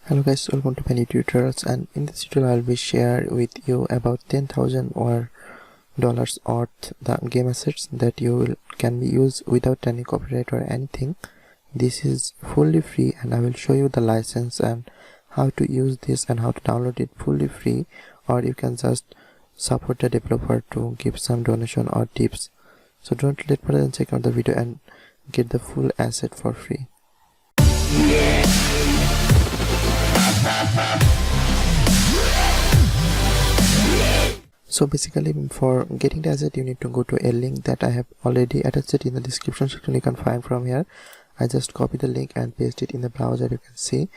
Hello guys, welcome to my new tutorials, and in this tutorial I'll be share with you about 10,000 or dollars worth the game assets that can be used without any copyright or anything. This is fully free and I will show you the license and how to use this and how to download it fully free, or you can just support the developer to give some donation or tips. So don't let further than check out the video and get the full asset for free. So basically, for getting the asset you need to go to a link that I have already attached it in the description section. You can find from here. I just copy the link and paste it in the browser. You can see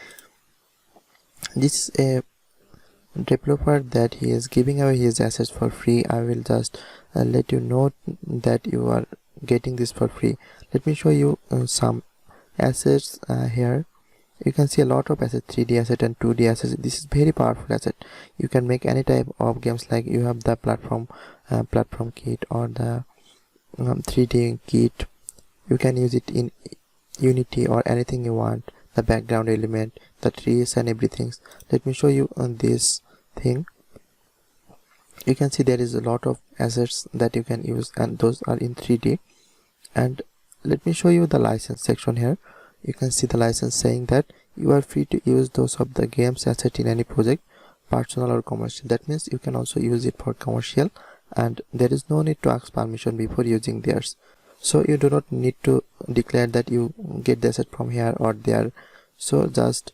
this is a developer that he is giving away his assets for free. I will just let you know that you are getting this for free. Let me show you some assets here. You can see a lot of assets, 3D asset and 2D assets. This is very powerful asset. You can make any type of games, like you have the platform kit or the 3D kit. You can use it in Unity or anything you want, the background element, the trees and everything. Let me show you on this thing. You can see there is a lot of assets that you can use, and those are in 3D. And let me show you the license section here. You can see the license saying that you are free to use those of the game's asset in any project, personal or commercial. That means you can also use it for commercial, and there is no need to ask permission before using theirs. So you do not need to declare that you get the asset from here or there. So just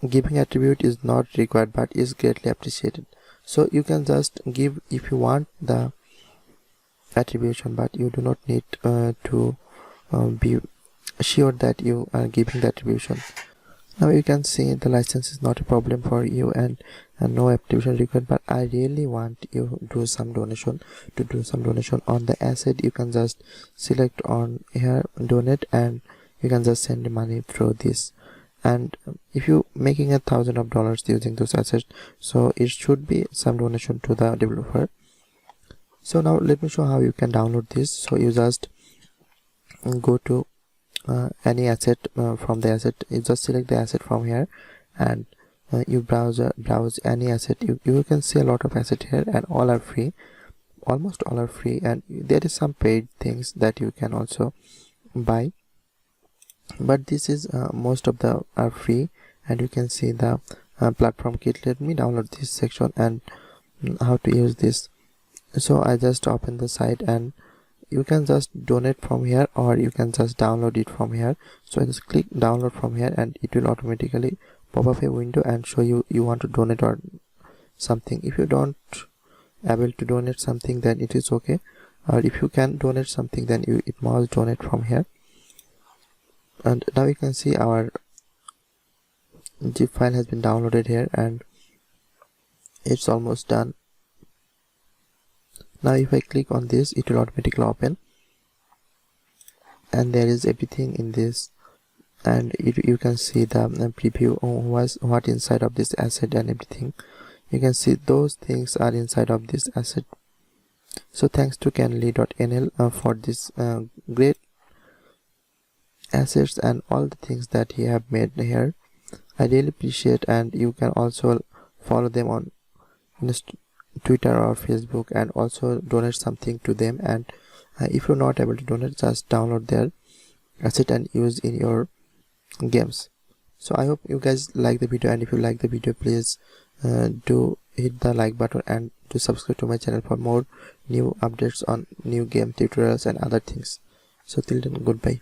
giving attribute is not required, but is greatly appreciated. So you can just give if you want the attribution, but you do not need to be sure that you are giving the attribution. Now you can see the license is not a problem for you and no attribution required, but I really want you to do some donation on the asset. You can just select on here donate, and you can just send the money through this. And if you making $1,000 using those assets, so it should be some donation to the developer. So now let me show how you can download this. So you just go to any asset from the asset. You just select the asset from here, and you browse any asset. You can see a lot of assets here, and all are free, almost all are free, and there is some paid things that you can also buy, but this is most of the are free. And you can see the platform kit. Let me download this section and how to use this. So I just open the site, and you can just donate from here, or you can just download it from here. So I just click download from here, and it will automatically pop up a window and show you want to donate or something. If you don't able to donate something, then it is okay, or if you can donate something, then it must donate from here. And now you can see our zip file has been downloaded here, and it's almost done. Now if I click on this, it will automatically open, and there is everything in this, and you can see the preview was what inside of this asset and everything. You can see those things are inside of this asset. So thanks to kenney.nl for this great assets and all the things that he have made here. I really appreciate, and you can also follow them on Twitter or Facebook, and also donate something to them. And if you're not able to donate, just download their asset and use in your games. So I hope you guys like the video, and if you like the video, please do hit the like button and to subscribe to my channel for more new updates on new game tutorials and other things. So till then, goodbye.